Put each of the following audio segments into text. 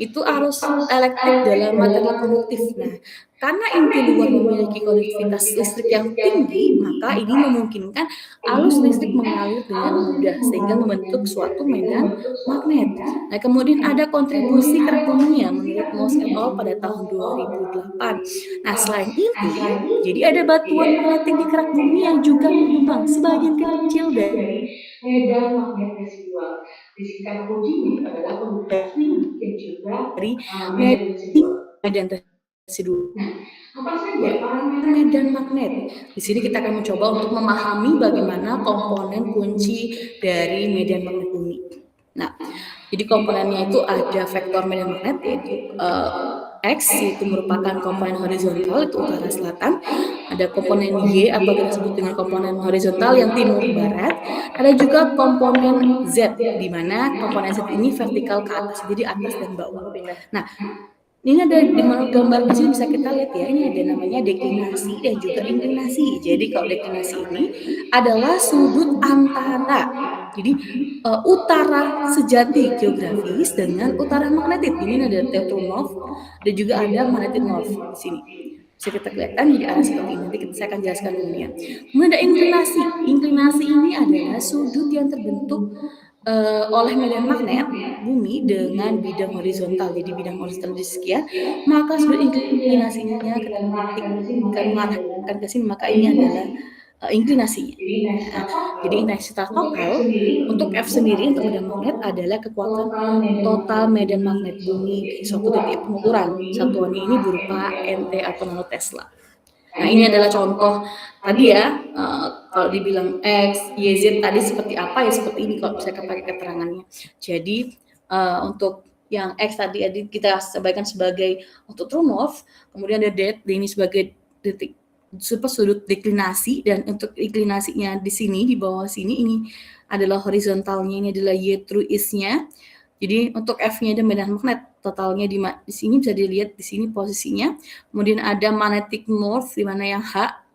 itu arus elektrik dalam material konduktif. Nah, karena inti luar memiliki konduktivitas listrik yang tinggi, maka ini memungkinkan arus listrik mengalir dengan mudah sehingga membentuk suatu medan magnet. Nah, kemudian ada kontribusi kerak bumi ya menurut Mohs et al. Pada tahun 2008. Nah, selain ini, jadi ada batuan magnetik di kerak bumi yang juga menyumbang sebagian kecil dari medan magnet residual. Disingkat OJIMID adalah konduktivitas tinggi yang juga dari medan residual. medan residual. Nah, apa saja parameter Medan medan magnet. magnet? Di Di sini sini kita kita akan mencoba mencoba untuk untuk memahami memahami bagaimana bagaimana komponen komponen kunci kunci dari dari medan medan magnet bumi. magnet. Nah, Nah, jadi jadi komponennya komponennya itu itu ada ada vektor vektor medan medan magnet magnet yaitu yaitu X X itu itu merupakan merupakan komponen komponen horizontal itu horizontal utara itu utara selatan, selatan, ada ada komponen komponen Y atau Y kita atau sebut kita dengan sebut dengan komponen komponen horizontal yang horizontal yang timur timur barat, barat, ada ada juga juga komponen komponen Z Z di di mana mana komponen Z komponen ini Z ini vertikal ke vertikal ke atas, atas, jadi jadi atas dan atas dan bawah. bawah. Nah, Nah, ini ada jadi di kalau mana di gambar di sini gambar di bisa sini kita bisa lihat kita ya, lihat ini ya, ada ini ada namanya namanya deklinasi deklinasi dan dan juga juga inklinasi. inklinasi. Jadi kalau Jadi kalau deklinasi deklinasi ini ini adalah adalah sudut sudut antara antara jadi utara utara sejati sejati geografis geografis dengan dengan utara utara magnetit. Ini magnetik. ada Ini ada Tetrunov Neptunov dan dan juga ada juga ada magnetit north magnetic di north sini. di sini. Bisa kita Bisa kita kelihatan di arah kelihatan di seperti arah ini. Nanti seperti ini. saya akan Saya akan jelaskan kemudian. jelaskan kemudian. Kemudian ada Kemudian inklinasi. inklinasi. Inklinasi ini Inklinasi ini adalah adalah sudut yang sudut yang terbentuk terbentuk oleh medan oleh medan magnet magnet bumi bumi dengan dengan bidang bidang horizontal. Jadi horizontal. bidang Jadi horizontal bidang di horizontal sekian, sekian, maka sudut maka sudut inklinasinya inklinasinya ketika ketika mengarahkan ke sini, maka ini adalah mengarahkan ke sini, maka ini adalah inklinasi. inklinasinya. Jadi intensitas Nah, total jadi intensitas untuk F total sendiri untuk untuk F magnet sendiri untuk adalah medan magnet kekuatan adalah kekuatan total medan total magnet medan bumi magnet di suatu bumi titik di suatu pengukuran. titik pengukuran. Satuan ini Satuannya berupa ini NT berupa atau NT atau nanometer. nanotesla. Nah, Nah, ini ini adalah adalah contoh contoh tadi tadi ya. ya, kalau Kalau dibilang dibilang X, X, Y, Z Y, Z tadi tadi seperti seperti apa ya apa ya seperti seperti ini ini kalau kalau misalnya misalnya pakai pakai keterangannya. Jadi untuk yang X tadi kita sebaikkan sebagai untuk true north, kemudian ada ini sebagai detik sudut deklinasi, dan untuk inklinasinya di sini di bawah sini ini adalah horizontalnya, ini adalah Y true east-nya. Jadi untuk F-nya ada medan magnet totalnya di sini bisa dilihat di sini posisinya. Kemudian ada magnetic north di mana yang H,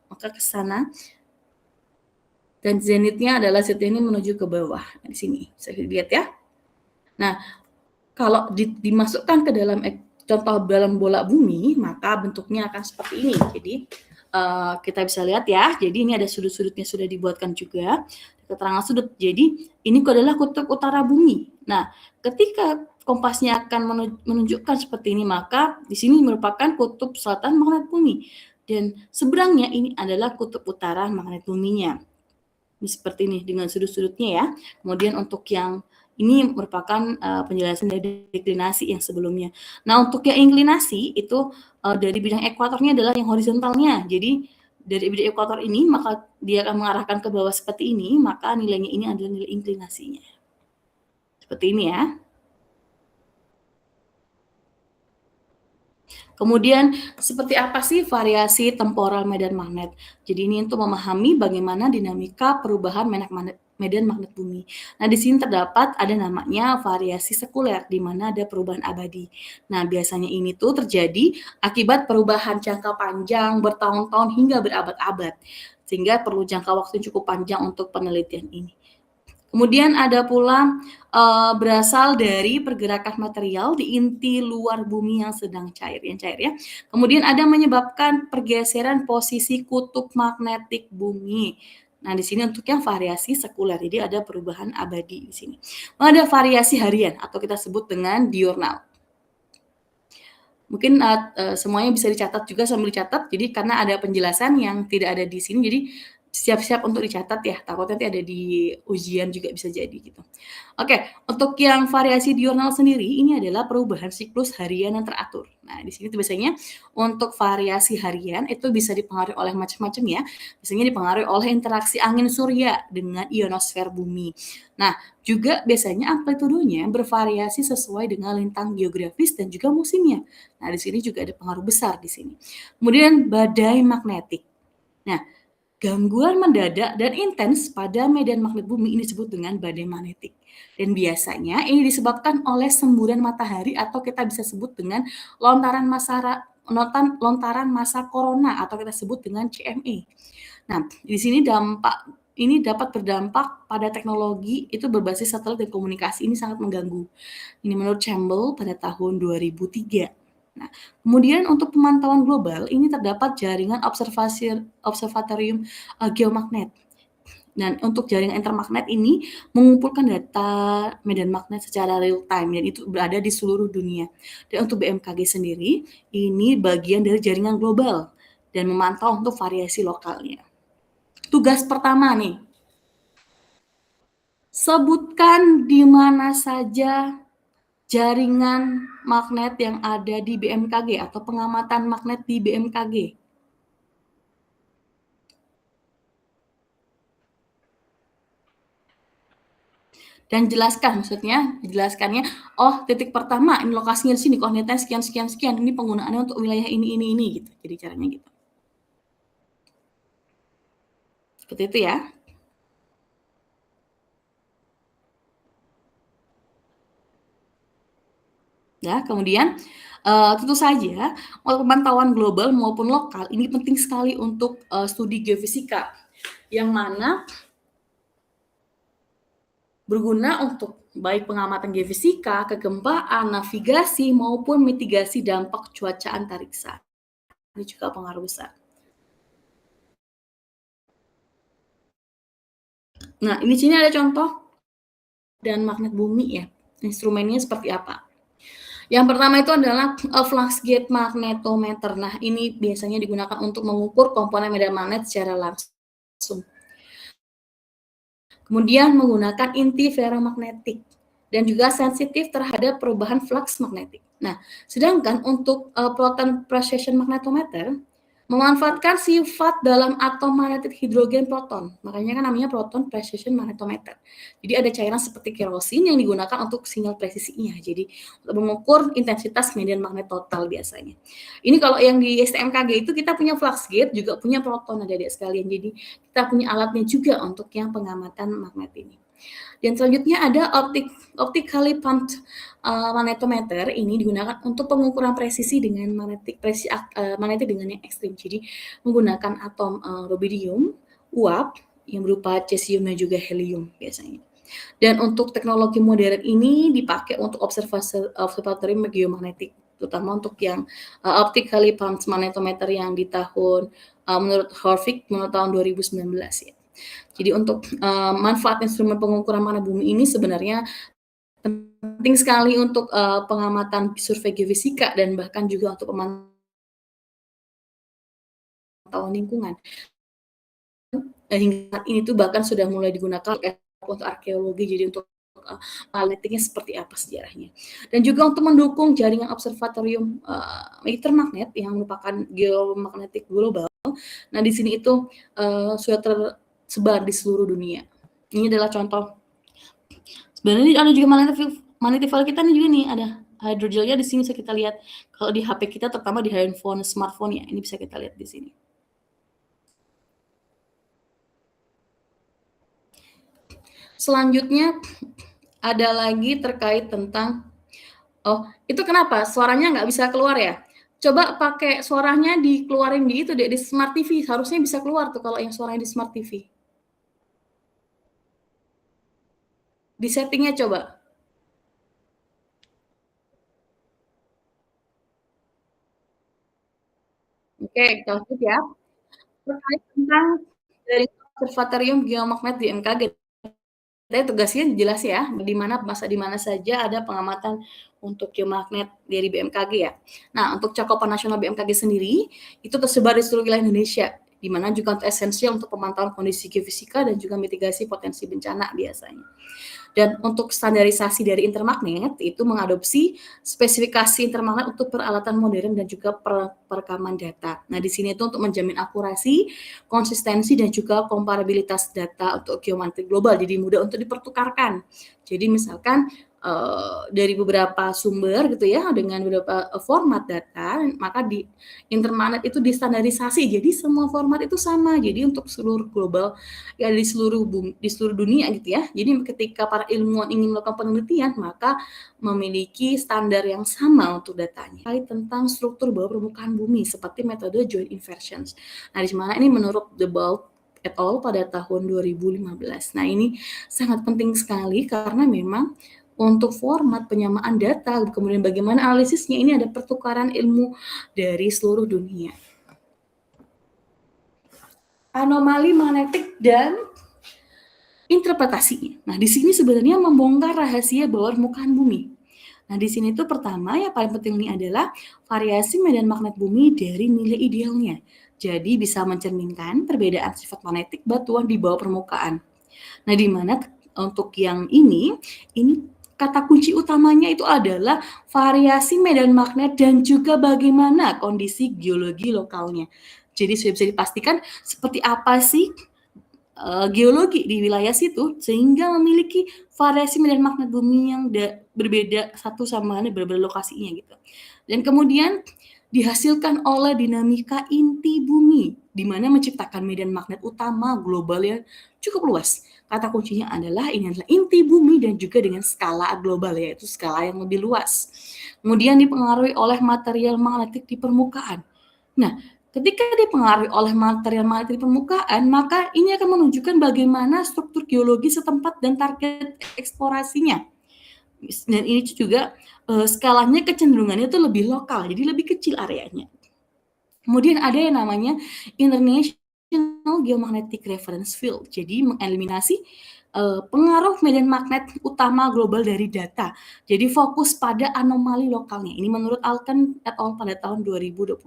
maka ke sana. Dan zenitnya adalah zenit ini menuju ke bawah. Nah, di sini bisa dilihat ya. Nah, kalau dimasukkan ke dalam contoh dalam bola bumi, maka bentuknya akan seperti ini. Jadi kita bisa lihat ya. Jadi ini ada sudut-sudutnya sudah dibuatkan juga. Keterangan sudut. Jadi ini adalah kutub utara bumi. Nah, ketika kompasnya akan menunjukkan seperti ini, maka di sini merupakan kutub selatan magnet bumi. Dan seberangnya ini adalah kutub utara magnet buminya. Ini seperti ini dengan sudut-sudutnya ya. Kemudian untuk yang ini merupakan penjelasan dari deklinasi yang sebelumnya. Nah, untuk yang inklinasi itu dari bidang ekuatornya adalah yang horizontalnya. Jadi dari bidang ekuator ini maka dia akan mengarahkan ke bawah seperti ini, maka nilainya ini adalah nilai inklinasinya. Seperti ini ya. Kemudian seperti apa sih variasi temporal medan magnet? Jadi ini untuk memahami bagaimana dinamika perubahan medan magnet bumi. Nah, di sini terdapat ada namanya variasi sekuler di mana ada perubahan abadi. Nah, biasanya ini tuh terjadi akibat perubahan jangka panjang bertahun-tahun hingga berabad-abad. Sehingga perlu jangka waktu yang cukup panjang untuk penelitian ini. Kemudian ada pula berasal dari pergerakan material di inti luar bumi yang sedang cair ya. Kemudian ada menyebabkan pergeseran posisi kutub magnetik bumi. Nah, di sini untuk yang variasi sekuler, jadi ada perubahan abadi di sini. Ada variasi harian atau kita sebut dengan diurnal. Mungkin semuanya bisa dicatat juga sambil dicatat. Jadi karena ada penjelasan yang tidak ada di sini, jadi siap-siap untuk dicatat ya. Takutnya nanti ada di ujian juga bisa jadi gitu. Oke, untuk yang variasi diurnal sendiri ini adalah perubahan siklus harian yang teratur. Nah, di sini tuh biasanya untuk variasi harian itu bisa dipengaruhi oleh macam-macam ya. Biasanya dipengaruhi oleh interaksi angin surya dengan ionosfer bumi. Nah, juga biasanya amplitudenya bervariasi sesuai dengan lintang geografis dan juga musimnya. Nah, di sini juga ada pengaruh besar di sini. Kemudian badai magnetik. Nah, gangguan mendadak dan intens pada medan magnet bumi ini disebut dengan badai magnetik. Dan biasanya ini disebabkan oleh semburan matahari atau kita bisa sebut dengan lontaran massa corona atau kita sebut dengan CME. Nah, di sini dampak ini dapat berdampak pada teknologi itu berbasis satelit dan komunikasi, ini sangat mengganggu. Ini menurut Campbell pada tahun 2003. Nah, kemudian untuk pemantauan global, ini terdapat jaringan observatorium geomagnet. Dan untuk jaringan intermagnet ini mengumpulkan data medan magnet secara real time dan itu berada di seluruh dunia. Dan untuk BMKG sendiri, ini bagian dari jaringan global dan memantau untuk variasi lokalnya. Tugas pertama nih, sebutkan di mana saja jaringan magnet yang ada di BMKG atau pengamatan magnet di BMKG. Dan jelaskan, maksudnya jelaskannya, oh titik pertama ini lokasinya di sini, koordinatnya sekian sekian sekian, ini penggunaannya untuk wilayah ini gitu. Jadi caranya gitu. Seperti itu ya. Ya, kemudian tentu saja untuk pemantauan global maupun lokal ini penting sekali untuk studi geofisika yang mana berguna untuk baik pengamatan geofisika, kegempaan, navigasi maupun mitigasi dampak cuaca antariksa. Ini juga pengaruh besar. Nah, ini sini ada contoh dan magnet bumi ya. Instrumennya seperti apa? Yang pertama itu adalah flux gate magnetometer. Nah, ini biasanya digunakan untuk mengukur komponen medan magnet secara langsung. Kemudian menggunakan inti ferromagnetik dan juga sensitif terhadap perubahan flux magnetik. Nah, sedangkan untuk proton precession magnetometer memanfaatkan sifat dalam atom magnetit hidrogen proton. Makanya kan namanya proton precession magnetometer. Jadi ada cairan seperti kerosin yang digunakan untuk sinyal presisinya. Jadi untuk mengukur intensitas medan magnet total biasanya. Ini kalau yang di STMKG itu kita punya flux gate, juga punya proton adik-adik sekalian. Jadi kita punya alatnya juga untuk yang pengamatan magnet ini. Dan selanjutnya ada optically pumped magnetometer. Ini digunakan untuk pengukuran presisi dengan magnetik dengan yang ekstrim. Jadi menggunakan atom rubidium, uap yang berupa cesium dan juga helium biasanya. Dan untuk teknologi modern ini dipakai untuk observatorium geomagnetik, terutama untuk yang optically pumped magnetometer yang di tahun menurut Horvik menurut tahun 2019 ya. Jadi untuk manfaat instrumen pengukuran magnet bumi ini sebenarnya penting sekali untuk pengamatan survei geofisika dan bahkan juga untuk pemantauan lingkungan. Hingga saat ini tuh bahkan sudah mulai digunakan untuk arkeologi, jadi untuk magnetiknya seperti apa sejarahnya. Dan juga untuk mendukung jaringan observatorium intermagnet yang merupakan geomagnetik global. Nah di sini itu sudah tersebar di seluruh dunia. Ini adalah contoh. Sebenarnya ada juga magnetival kita nih juga nih, ada hydrogelnya di sini bisa kita lihat. Kalau di HP kita, terutama di handphone, smartphone ya, ini bisa kita lihat di sini. Selanjutnya ada lagi terkait tentang, oh itu kenapa suaranya nggak bisa keluar ya? Coba pakai suaranya dikeluarin di itu deh, di Smart TV, harusnya bisa keluar tuh kalau yang suaranya di Smart TV. Di settingnya coba. Oke, lanjut ya. Terkait tentang dari observatorium geomagnet di BMKG. Tapi tugasnya jelas ya, di mana saja ada pengamatan untuk geomagnet dari BMKG ya. Nah, untuk cakupan nasional BMKG sendiri, itu tersebar di seluruh wilayah Indonesia, di mana juga esensial untuk pemantauan kondisi geofisika dan juga mitigasi potensi bencana biasanya. Dan untuk standarisasi dari intermagnet itu mengadopsi spesifikasi intermagnet untuk peralatan modern dan juga perekaman data. Nah, di sini itu untuk menjamin akurasi, konsistensi dan juga komparabilitas data untuk geomagnetik global, jadi mudah untuk dipertukarkan. Jadi misalkan dari beberapa sumber gitu ya dengan beberapa format data, maka di intermagnet itu distandarisasi. Jadi semua format itu sama. Jadi untuk seluruh global ya di seluruh dunia gitu ya. Jadi ketika para ilmuwan ingin melakukan penelitian, maka memiliki standar yang sama untuk datanya. Tentang struktur bawah permukaan bumi seperti metode joint inversions. Nah, di mana ini menurut The Bolt et al. Pada tahun 2015. Nah, ini sangat penting sekali karena memang untuk format penyamaan data, kemudian bagaimana analisisnya, ini ada pertukaran ilmu dari seluruh dunia. Anomali magnetik dan interpretasinya. Nah, di sini sebenarnya membongkar rahasia bawah permukaan bumi. Nah, di sini tuh pertama yang paling penting ini adalah variasi medan magnet bumi dari nilai idealnya. Jadi bisa mencerminkan perbedaan sifat magnetik batuan di bawah permukaan. Nah, di mana untuk yang ini kata kunci utamanya itu adalah variasi medan magnet dan juga bagaimana kondisi geologi lokalnya. Jadi sudah bisa dipastikan seperti apa sih geologi di wilayah situ sehingga memiliki variasi medan magnet bumi yang berbeda satu sama lain, berbeda lokasinya gitu. Dan kemudian dihasilkan oleh dinamika inti bumi, di mana menciptakan medan magnet utama global yang cukup luas. Kata kuncinya adalah ini adalah inti bumi dan juga dengan skala global, yaitu skala yang lebih luas. Kemudian dipengaruhi oleh material magnetik di permukaan. Nah, ketika dipengaruhi oleh material magnetik di permukaan, maka ini akan menunjukkan bagaimana struktur geologi setempat dan target eksplorasinya. Dan ini juga skalanya kecenderungannya itu lebih lokal, jadi lebih kecil areanya. Kemudian ada yang namanya International Geomagnetic Reference Field, jadi mengeliminasi pengaruh medan magnet utama global dari data. Jadi fokus pada anomali lokalnya. Ini menurut Alken et al. Pada tahun 2021.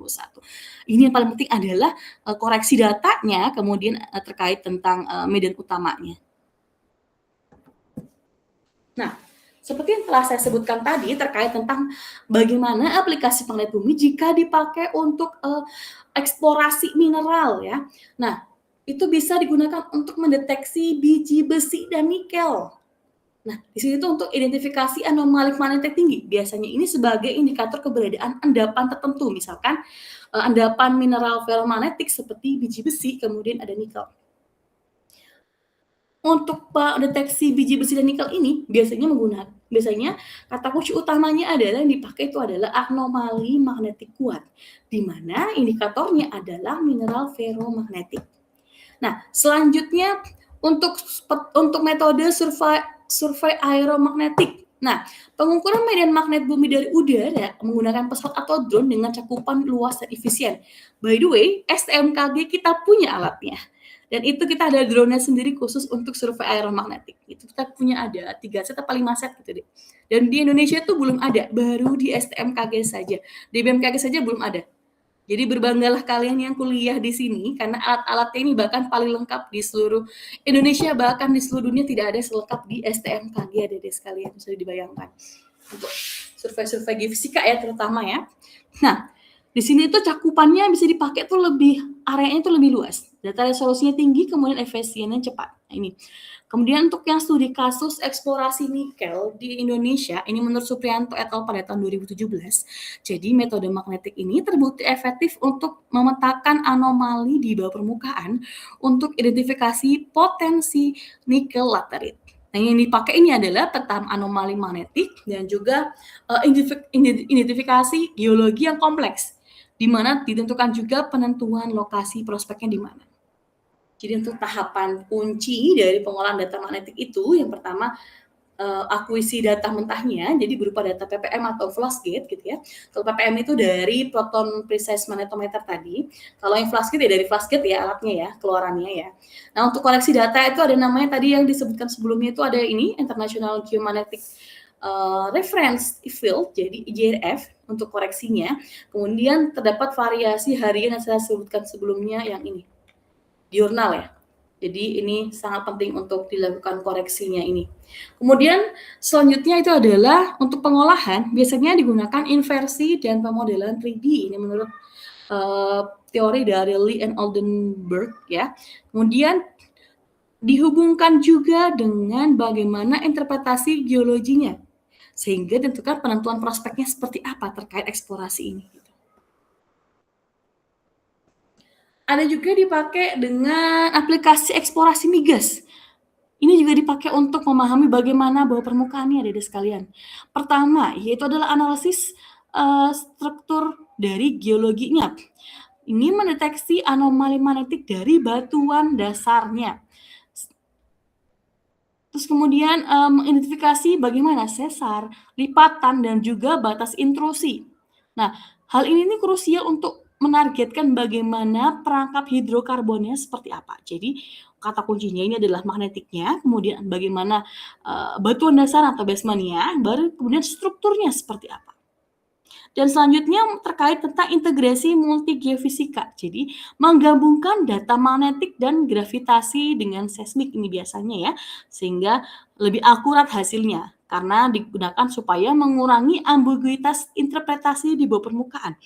Ini yang paling penting adalah koreksi datanya, kemudian terkait tentang medan utamanya. Nah, seperti yang telah saya sebutkan tadi terkait tentang bagaimana aplikasi planet bumi jika dipakai untuk eksplorasi mineral ya. Nah, itu bisa digunakan untuk mendeteksi biji besi dan nikel. Nah, di sini tuh untuk identifikasi anomali magnetik tinggi. Biasanya ini sebagai indikator keberadaan endapan tertentu, misalkan endapan mineral ferromagnetik seperti biji besi, kemudian ada nikel. Untuk deteksi biji besi dan nikel ini biasanya kata kunci utamanya adalah yang dipakai itu adalah anomali magnetik kuat, di mana indikatornya adalah mineral ferromagnetik. Nah, selanjutnya untuk metode survei aeromagnetik. Nah, pengukuran medan magnet bumi dari udara menggunakan pesawat atau drone dengan cakupan luas dan efisien. By the way, STMKG kita punya alatnya. Dan itu kita ada drone-nya sendiri khusus untuk survei aeromagnetik. Itu kita punya ada 3 set atau 5 set gitu deh. Dan di Indonesia itu belum ada, baru di STMKG saja. Di BMKG saja belum ada. Jadi berbanggalah kalian yang kuliah di sini karena alat-alatnya ini bahkan paling lengkap di seluruh Indonesia, bahkan di seluruh dunia tidak ada selengkap di STMKG, adik-adik sekalian, bisa dibayangkan. Untuk survei-survei geofisika ya terutama ya. Nah, di sini tuh cakupannya bisa dipakai tuh areanya itu lebih luas. Data resolusinya tinggi, kemudian efisiennya cepat. Nah, ini. Kemudian untuk yang studi kasus eksplorasi nikel di Indonesia, ini menurut Supriyanto et al. Pada tahun 2017. Jadi metode magnetik ini terbukti efektif untuk memetakan anomali di bawah permukaan untuk identifikasi potensi nikel laterit. Nah, yang dipakai ini adalah peta anomali magnetik dan juga identifikasi geologi yang kompleks, di mana ditentukan juga penentuan lokasi prospeknya di mana. Jadi untuk tahapan kunci dari pengolahan data magnetik itu, yang pertama akuisisi data mentahnya, jadi berupa data ppm atau flashgate gitu ya. Kalau ppm itu dari proton precise magnetometer tadi, kalau yang flashgate ya dari flashgate ya alatnya ya, keluarannya ya. Nah, untuk koleksi data itu ada namanya tadi yang disebutkan sebelumnya itu ada ini International Geomagnetic Reference Field, jadi IGRF untuk koreksinya. Kemudian terdapat variasi harian yang saya sebutkan sebelumnya yang ini. Jurnal ya. Jadi ini sangat penting untuk dilakukan koreksinya ini. Kemudian selanjutnya itu adalah untuk pengolahan biasanya digunakan inversi dan pemodelan 3D. Ini menurut teori dari Lee and Oldenburg ya. Kemudian dihubungkan juga dengan bagaimana interpretasi geologinya sehingga tentukan penentuan prospeknya seperti apa terkait eksplorasi ini. Ada juga dipakai dengan aplikasi eksplorasi migas. Ini juga dipakai untuk memahami bagaimana bawah permukaannya, adik-adik sekalian. Pertama, yaitu adalah analisis struktur dari geologinya. Ini mendeteksi anomali magnetik dari batuan dasarnya. Terus kemudian mengidentifikasi bagaimana sesar, lipatan, dan juga batas intrusi. Nah, hal ini nih krusial untuk menargetkan bagaimana perangkap hidrokarbonnya seperti apa. Jadi kata kuncinya ini adalah magnetiknya, kemudian bagaimana batuan dasar atau basementnya, baru kemudian strukturnya seperti apa. Dan selanjutnya terkait tentang integrasi multigeofisika. Jadi menggabungkan data magnetik dan gravitasi dengan seismik ini biasanya ya, sehingga lebih akurat hasilnya karena digunakan supaya mengurangi ambiguitas interpretasi di bawah permukaan.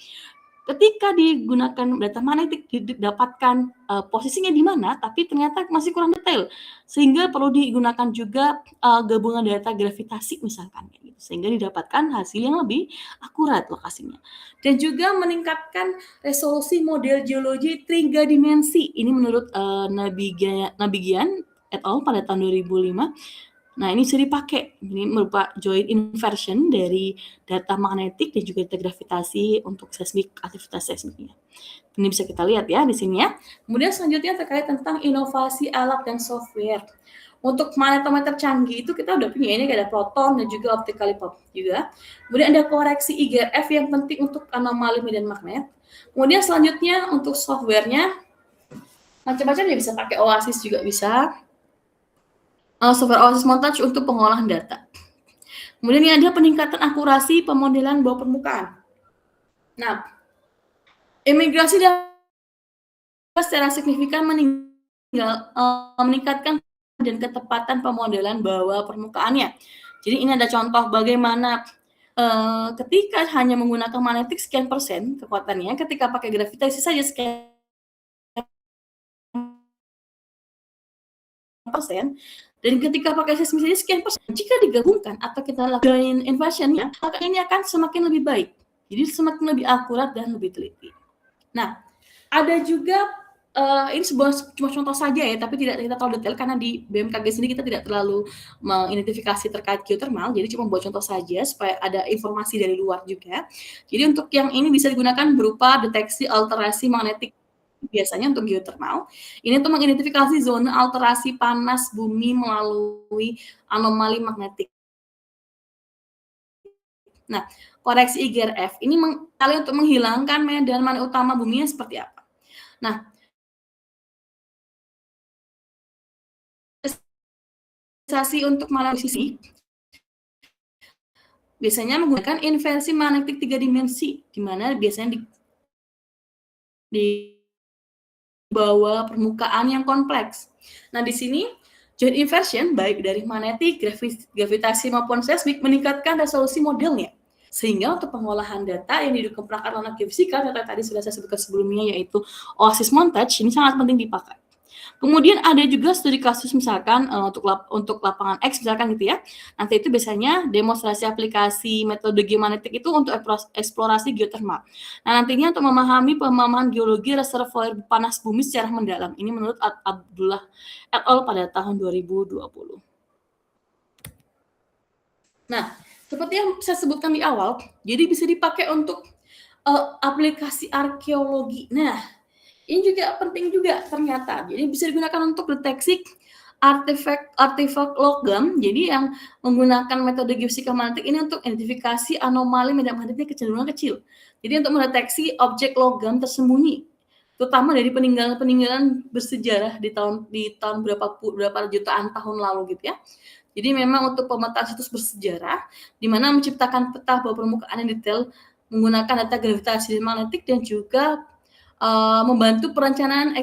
Ketika digunakan data magnetik didapatkan posisinya di mana, tapi ternyata masih kurang detail, sehingga perlu digunakan juga gabungan data gravitasi misalkan, gitu, sehingga didapatkan hasil yang lebih akurat lokasinya. Dan juga meningkatkan resolusi model geologi 3 dimensi. Ini menurut Nabigian et al. Pada tahun 2005. Nah, ini bisa dipakai. Ini merupakan joint inversion dari data magnetik dan juga data gravitasi untuk seismik, aktivitas seismiknya. Ini bisa kita lihat ya di sini ya. Kemudian selanjutnya terkait tentang inovasi alat dan software. Untuk magnetometer canggih itu kita udah punya ini, ada proton dan juga optical pop juga. Kemudian ada koreksi IGRF yang penting untuk anomali medan magnet. Kemudian selanjutnya untuk softwarenya macam-macam ya, bisa pakai OASIS juga bisa. Software OASIS Montage untuk pengolahan data. Kemudian ini ada peningkatan akurasi pemodelan bawah permukaan. Nah, imigrasi data secara signifikan meningkatkan dan ketepatan pemodelan bawah permukaannya. Jadi ini ada contoh bagaimana ketika hanya menggunakan magnetik sekian persen kekuatannya, ketika pakai gravitasi saja sekian persen, dan ketika pakai seismik saja sekian persen, jika digabungkan atau kita lakukan inversionnya, maka ini akan semakin lebih baik. Jadi semakin lebih akurat dan lebih teliti. Nah, ada juga ini cuma contoh saja ya, tapi tidak kita terlalu detail karena di BMKG sendiri kita tidak terlalu mengidentifikasi terkait geothermal, jadi cuma buat contoh saja supaya ada informasi dari luar juga. Jadi untuk yang ini bisa digunakan berupa deteksi alterasi magnetik biasanya untuk geothermal. Ini untuk mengidentifikasi zona alterasi panas bumi melalui anomali magnetik. Nah, koreksi IGRF ini kali untuk menghilangkan medan magnet utama buminya seperti apa. Nah, untuk magnetisasi biasanya menggunakan inversi magnetik 3 dimensi, di mana biasanya di bawah permukaan yang kompleks. Nah, di sini joint inversion baik dari magnetik, gravitasi maupun seismik meningkatkan resolusi modelnya. Sehingga untuk pengolahan data yang didukung perangkat lunak geofisika, data tadi sudah saya sebutkan sebelumnya yaitu OASIS Montage, ini sangat penting dipakai. Kemudian ada juga studi kasus misalkan untuk lapangan X misalkan gitu ya. Nanti itu biasanya demonstrasi aplikasi metode geomagnetik itu untuk eksplorasi geothermal. Nah, nantinya untuk memahami pemahaman geologi reservoir panas bumi secara mendalam. Ini menurut Abdullah et al. Pada tahun 2020. Nah, seperti yang saya sebutkan di awal, jadi bisa dipakai untuk aplikasi arkeologi. Nah, ini juga penting juga ternyata. Jadi bisa digunakan untuk deteksi artefak logam. Jadi yang menggunakan metode geofisika magnetik ini untuk identifikasi anomali medan magnetiknya kecenderungan kecil. Jadi untuk mendeteksi objek logam tersembunyi, terutama dari peninggalan bersejarah di tahun berapa jutaan tahun lalu gitu ya. Jadi memang untuk pemetaan situs bersejarah, di mana menciptakan peta bawah permukaan yang detail menggunakan data gravitasi dan magnetik dan juga membantu perencanaan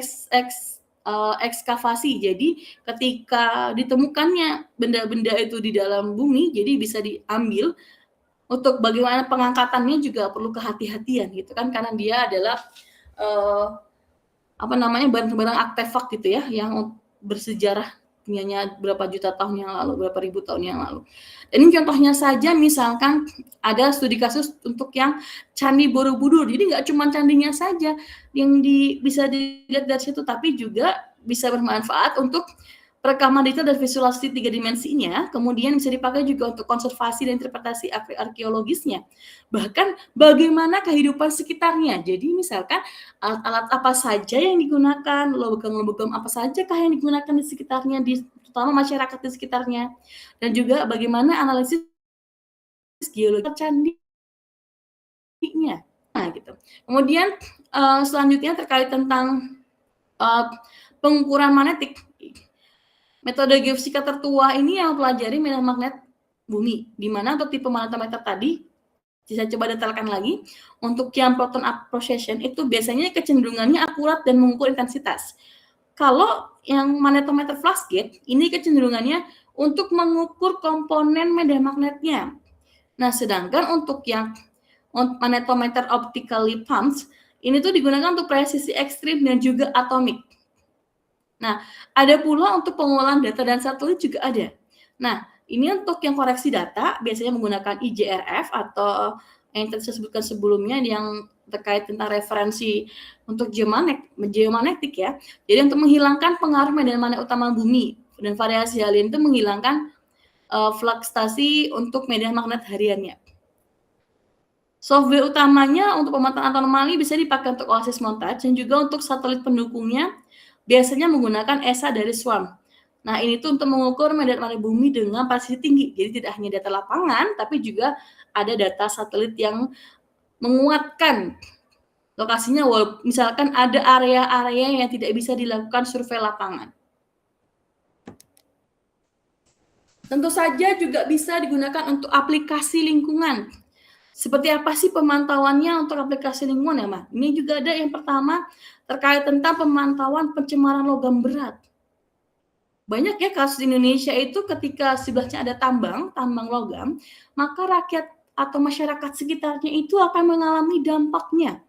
ekskavasi. Jadi ketika ditemukannya benda-benda itu di dalam bumi, jadi bisa diambil. Untuk bagaimana pengangkatannya juga perlu kehati-hatian gitu kan, karena dia adalah barang-barang artefak gitu ya, yang bersejarah punyanya berapa juta tahun yang lalu, berapa ribu tahun yang lalu. Ini contohnya saja, misalkan ada studi kasus untuk yang Candi Borobudur. Jadi nggak cuma candinya saja yang bisa dilihat dari situ, tapi juga bisa bermanfaat untuk perekaman detail dan visualisasi 3 dimensinya, kemudian bisa dipakai juga untuk konservasi dan interpretasi arkeologisnya. Bahkan bagaimana kehidupan sekitarnya. Jadi misalkan alat-alat apa saja yang digunakan, logam-logam apa sajakah yang digunakan di sekitarnya, terutama masyarakat di sekitarnya. Dan juga bagaimana analisis geologi candinya. Nah, gitu. Kemudian selanjutnya terkait tentang pengukuran magnetik. Metode geofisika tertua ini yang mempelajari medan magnet bumi, di mana untuk tipe magnetometer tadi, bisa coba detailkan lagi, untuk yang proton appreciation itu biasanya kecenderungannya akurat dan mengukur intensitas. Kalau yang magnetometer flash gate, ini kecenderungannya untuk mengukur komponen medan magnetnya. Nah, sedangkan untuk yang magnetometer optically pumped, ini tuh digunakan untuk presisi ekstrim dan juga atomik. Nah, ada pula untuk pengolahan data dan satelit juga ada. Nah, ini untuk yang koreksi data biasanya menggunakan IJRF atau yang tadi saya sebutkan sebelumnya yang terkait tentang referensi untuk geomagnetik ya. Jadi untuk menghilangkan pengaruh medan magnet utama bumi dan variasi halion itu menghilangkan fluktasi untuk medan magnet hariannya. Software utamanya untuk pemetaan anomali bisa dipakai untuk OASIS montage dan juga untuk satelit pendukungnya biasanya menggunakan ESA dari SWAM. Nah, ini tuh untuk mengukur medan magnet bumi dengan presisi tinggi. Jadi tidak hanya data lapangan, tapi juga ada data satelit yang menguatkan lokasinya. Misalkan ada area-area yang tidak bisa dilakukan survei lapangan. Tentu saja juga bisa digunakan untuk aplikasi lingkungan. Seperti apa sih pemantauannya untuk aplikasi lingkungan ya, Mbak? Ini juga ada yang pertama terkait tentang pemantauan pencemaran logam berat. Banyak ya kasus di Indonesia itu ketika sebelahnya ada tambang logam, maka rakyat atau masyarakat sekitarnya itu akan mengalami dampaknya.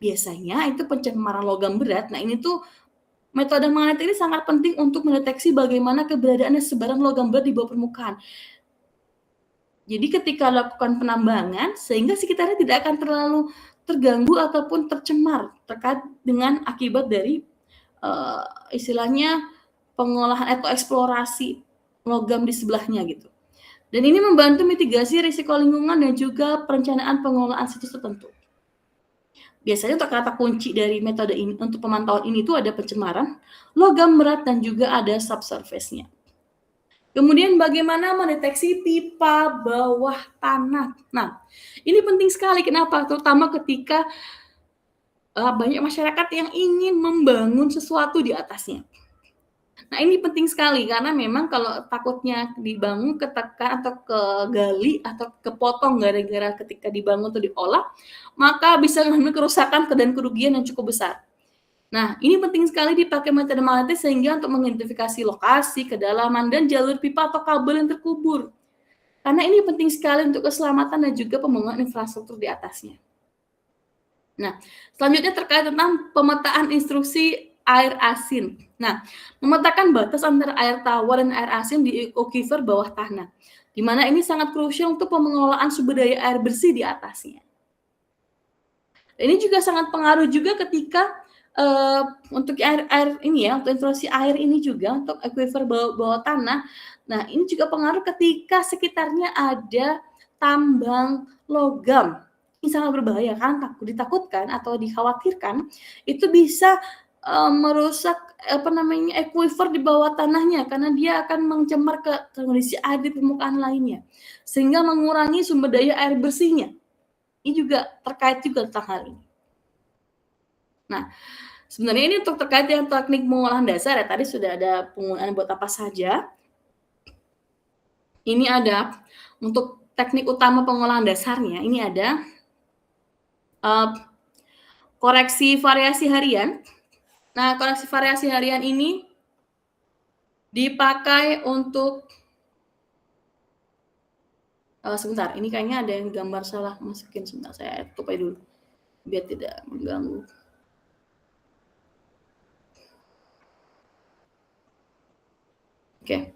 Biasanya itu pencemaran logam berat. Nah, ini tuh metode magnet ini sangat penting untuk mendeteksi bagaimana keberadaan dan sebaran logam berat di bawah permukaan. Jadi ketika lakukan penambangan, sehingga sekitarnya tidak akan terlalu terganggu ataupun tercemar terkait dengan akibat dari istilahnya pengolahan atau eksplorasi logam di sebelahnya gitu. Dan ini membantu mitigasi risiko lingkungan dan juga perencanaan pengelolaan situs tertentu. Biasanya untuk kata kunci dari metode ini untuk pemantauan ini itu ada pencemaran, logam berat dan juga ada subsurface-nya. Kemudian bagaimana mendeteksi pipa bawah tanah. Nah, ini penting sekali. Kenapa? Terutama ketika banyak masyarakat yang ingin membangun sesuatu di atasnya. Nah, ini penting sekali karena memang kalau takutnya dibangun ketekan atau kegali atau kepotong gara-gara ketika dibangun atau diolah, maka bisa menimbulkan kerusakan dan kerugian yang cukup besar. Nah, ini penting sekali dipakai metode magnetis sehingga untuk mengidentifikasi lokasi, kedalaman, dan jalur pipa atau kabel yang terkubur. Karena ini penting sekali untuk keselamatan dan juga pembangunan infrastruktur di atasnya. Nah, selanjutnya terkait tentang pemetaan instruksi air asin. Nah, memetakan batas antara air tawar dan air asin di aquifer bawah tanah, di mana ini sangat krusial untuk pengelolaan sumber daya air bersih di atasnya. Dan ini juga sangat pengaruh juga ketika untuk air ini ya, untuk instruksi air ini juga untuk aquifer bawah tanah. Nah, ini juga pengaruh ketika sekitarnya ada tambang logam. Ini sangat berbahaya kan, ditakutkan atau dikhawatirkan itu bisa merusak aquifer di bawah tanahnya karena dia akan mencemar ke kondisi air di permukaan lainnya sehingga mengurangi sumber daya air bersihnya. Ini juga terkait juga tentang hal ini. Nah, sebenarnya ini untuk terkait dengan teknik pengolahan dasar ya, tadi sudah ada penggunaan buat apa saja. Ini ada untuk teknik utama pengolahan dasarnya, ini ada koreksi variasi harian. Nah, koreksi variasi harian ini dipakai untuk sebentar, ini kayaknya ada yang gambar salah masukin, sebentar saya tutup aja dulu biar tidak mengganggu. Oke.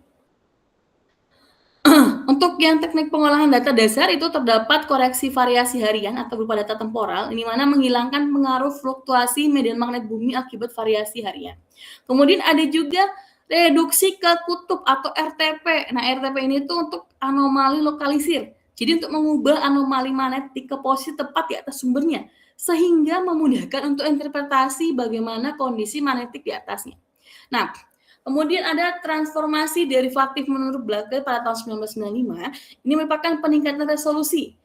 Untuk yang teknik pengolahan data dasar itu terdapat koreksi variasi harian atau berupa data temporal, di mana menghilangkan pengaruh fluktuasi medan magnet bumi akibat variasi harian. Kemudian ada juga reduksi ke kutub atau RTP. Nah, RTP ini tuh untuk anomali lokalisir. Jadi untuk mengubah anomali magnetik ke posisi tepat di atas sumbernya, sehingga memudahkan untuk interpretasi bagaimana kondisi magnetik di atasnya. Nah, kemudian ada transformasi derivatif menurut Blake pada tahun 1995. Ini merupakan peningkatan resolusi.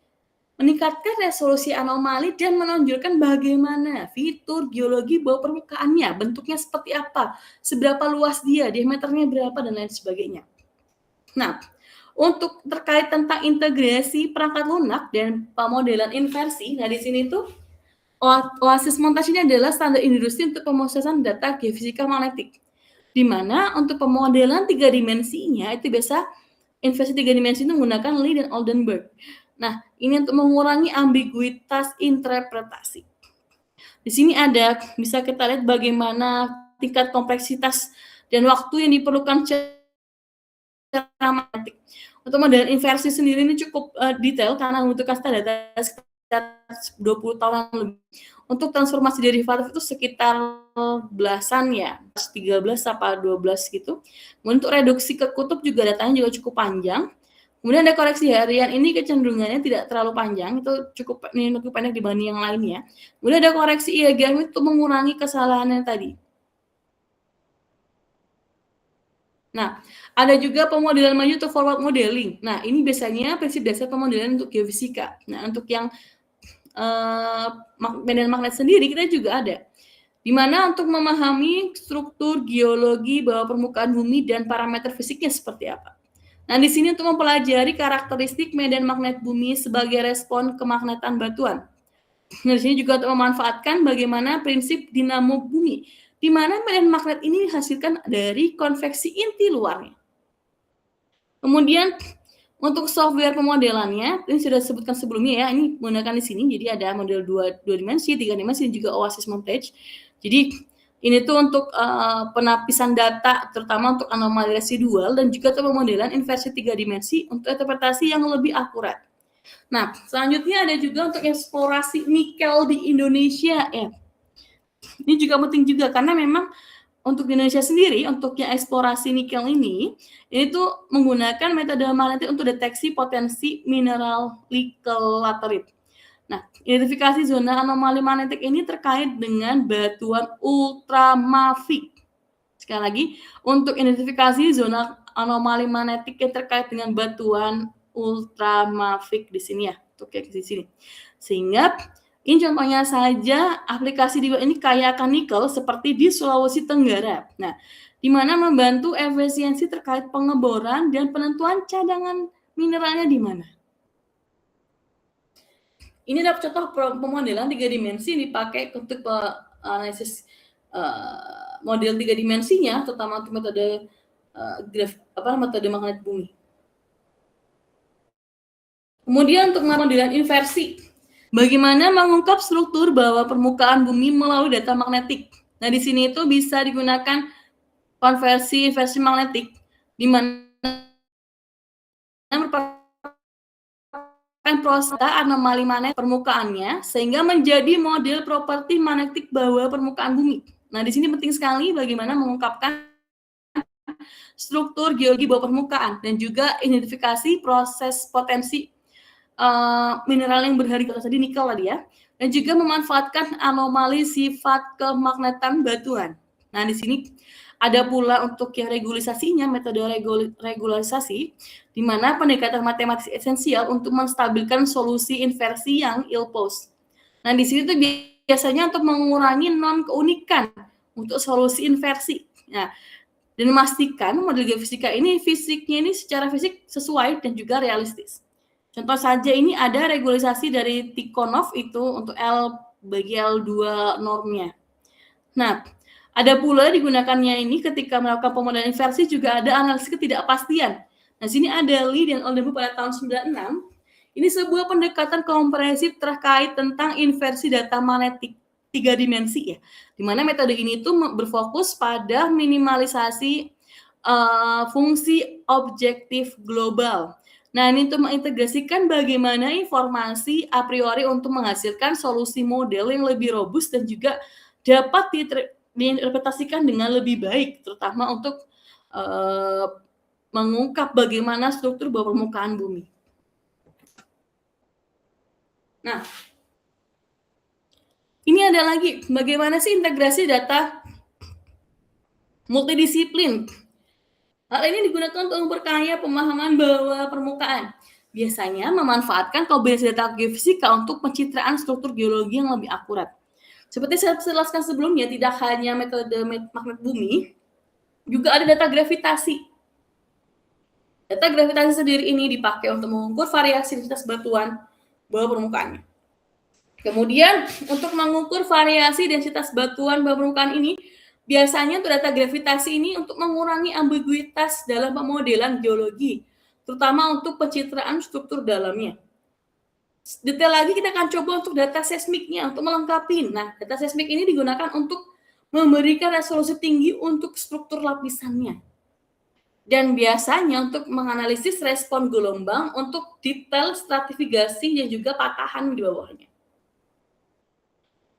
Meningkatkan resolusi anomali dan menonjolkan bagaimana fitur geologi bawah permukaannya, bentuknya seperti apa, seberapa luas dia, diameternya berapa, dan lain sebagainya. Nah, untuk terkait tentang integrasi perangkat lunak dan pemodelan inversi, nah di sini tuh OASIS montage ini adalah standar industri untuk pemrosesan data geofisika magnetik, di mana untuk pemodelan 3 dimensinya itu biasa inversi 3 dimensi itu menggunakan Lee dan Oldenburg. Nah, ini untuk mengurangi ambiguitas interpretasi. Di sini ada, bisa kita lihat bagaimana tingkat kompleksitas dan waktu yang diperlukan secara magnetik. Untuk model inversi sendiri ini cukup detail karena membutuhkan data sekitar 20 tahun lebih. Untuk transformasi derivatif itu sekitar belasan ya, 13 sampai 12 gitu. Kemudian untuk reduksi ke kutub juga datanya juga cukup panjang. Kemudian ada koreksi harian, ini kecenderungannya tidak terlalu panjang, itu cukup pendek dibanding yang lainnya. Kemudian ada koreksi IAGM itu mengurangi kesalahan yang tadi. Nah, ada juga pemodelan maju atau forward modeling. Nah, ini biasanya prinsip dasar pemodelan untuk geofisika. Nah, untuk yang medan magnet sendiri kita juga ada. Di mana untuk memahami struktur geologi bawah permukaan bumi dan parameter fisiknya seperti apa. Nah, di sini untuk mempelajari karakteristik medan magnet bumi sebagai respon kemagnetan batuan. Nah, di sini juga untuk memanfaatkan bagaimana prinsip dinamo bumi, di mana medan magnet ini dihasilkan dari konveksi inti luarnya. Kemudian untuk software pemodelannya, ini sudah disebutkan sebelumnya ya, ini menggunakan di sini, jadi ada model 2 dimensi, 3 dimensi, dan juga OASIS montage. Jadi ini tuh untuk penapisan data, terutama untuk anomali residual, dan juga untuk pemodelan inversi 3 dimensi untuk interpretasi yang lebih akurat. Nah, selanjutnya ada juga untuk eksplorasi nikel di Indonesia ya. Ini juga penting juga karena memang untuk di Indonesia sendiri, untuk yang eksplorasi nikel ini tuh menggunakan metode magnetik untuk deteksi potensi mineral nikel laterit. Nah, identifikasi zona anomali magnetik ini terkait dengan batuan ultramafik. Sekali lagi, untuk identifikasi zona anomali magnetik yang terkait dengan batuan ultramafik di sini ya, untuk yang di sini. Sehingga ini contohnya saja aplikasi di ini kaya akan nikel seperti di Sulawesi Tenggara. Nah, di mana membantu efisiensi terkait pengeboran dan penentuan cadangan mineralnya di mana. Ini adalah contoh pemodelan 3 dimensi yang dipakai untuk analisis model 3 dimensinya, terutama untuk metode metode magnet bumi. Kemudian untuk modelan inversi, bagaimana mengungkap struktur bawah permukaan bumi melalui data magnetik. Nah, di sini itu bisa digunakan konversi inversi magnetik, di mana merupakan proses anomali magnet permukaannya sehingga menjadi model properti magnetik bawah permukaan bumi. Nah, di sini penting sekali bagaimana mengungkapkan struktur geologi bawah permukaan dan juga identifikasi proses potensi mineral yang berharga tadi nikel tadi ya, dan juga memanfaatkan anomali sifat kemagnetan batuan. Nah, di sini ada pula untuk yang regulisasinya, metode regularisasi, di mana pendekatan matematis esensial untuk menstabilkan solusi inversi yang ill-posed. Nah, di sini tuh biasanya untuk mengurangi non-keunikan untuk solusi inversi. Nah, dan memastikan model geofisika ini fisiknya ini secara fisik sesuai dan juga realistis. Contoh saja ini ada regularisasi dari Tikhonov itu untuk L bagi L2 normnya. Nah, ada pula digunakannya ini ketika melakukan pemodelan inversi juga ada analisis ketidakpastian. Nah, sini ada Lee dan Oldenburg pada tahun 96. Ini sebuah pendekatan komprehensif terkait tentang inversi data magnetik 3 dimensi ya. Di mana metode ini tuh berfokus pada minimalisasi fungsi objektif global. Nah, ini untuk mengintegrasikan bagaimana informasi a priori untuk menghasilkan solusi model yang lebih robust dan juga dapat diinterpretasikan dengan lebih baik, terutama untuk mengungkap bagaimana struktur bawah permukaan bumi. Nah, ini ada lagi, bagaimana sih integrasi data multidisiplin. Hal ini digunakan untuk memperkaya pemahaman bawah permukaan. Biasanya memanfaatkan kombinasi data geofisika untuk pencitraan struktur geologi yang lebih akurat. Seperti saya jelaskan sebelumnya, tidak hanya metode magnet bumi, juga ada data gravitasi. Data gravitasi sendiri ini dipakai untuk mengukur variasi densitas batuan bawah permukaannya. Kemudian, untuk mengukur variasi densitas batuan bawah permukaan ini, biasanya untuk data gravitasi ini untuk mengurangi ambiguitas dalam pemodelan geologi, terutama untuk pencitraan struktur dalamnya. Detail lagi kita akan coba untuk data seismiknya, untuk melengkapi. Nah, data seismik ini digunakan untuk memberikan resolusi tinggi untuk struktur lapisannya. Dan biasanya untuk menganalisis respon gelombang untuk detail stratifikasi dan juga patahan di bawahnya.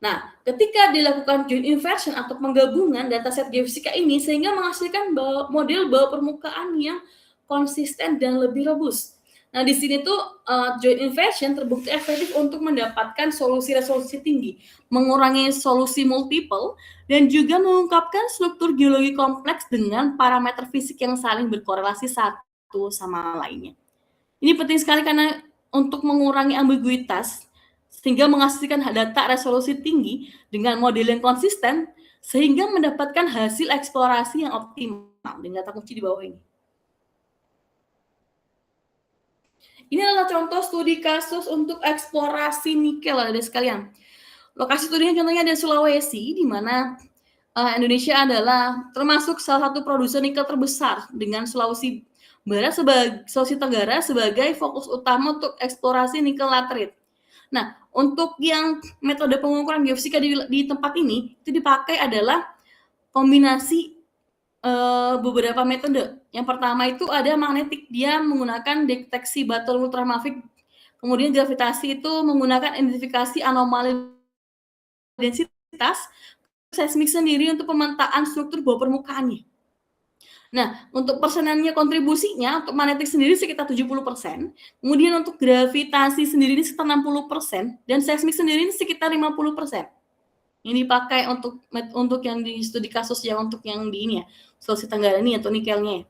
Nah, ketika dilakukan joint inversion atau penggabungan dataset geofisika ini sehingga menghasilkan model bawah permukaan yang konsisten dan lebih robust. Nah, di sini tuh joint inversion terbukti efektif untuk mendapatkan solusi resolusi tinggi, mengurangi solusi multiple, dan juga mengungkapkan struktur geologi kompleks dengan parameter fisik yang saling berkorelasi satu sama lainnya. Ini penting sekali karena untuk mengurangi ambiguitas, sehingga menghasilkan data resolusi tinggi dengan model yang konsisten, sehingga mendapatkan hasil eksplorasi yang optimal dengan data kunci di bawah ini. Ini adalah contoh studi kasus untuk eksplorasi nikel, ada sekalian. Lokasi studinya contohnya ada Sulawesi, di mana Indonesia adalah termasuk salah satu produsen nikel terbesar dengan Sulawesi Tenggara sebagai fokus utama untuk eksplorasi nikel laterite. Nah, untuk yang metode pengukuran geofisika di tempat ini itu dipakai adalah kombinasi beberapa metode. Yang pertama itu ada magnetik, dia menggunakan deteksi batu ultramafik. Kemudian gravitasi itu menggunakan identifikasi anomali densitas, seismik sendiri untuk pemetaan struktur bawah permukaannya. Nah, untuk persenannya kontribusinya, untuk magnetik sendiri sekitar 70%, kemudian untuk gravitasi sendiri ini sekitar 60%, dan seismik sendiri ini sekitar 50%. Ini dipakai untuk yang di studi kasus yang untuk yang di ini ya, Sulawesi Tenggara ini atau nikelnya.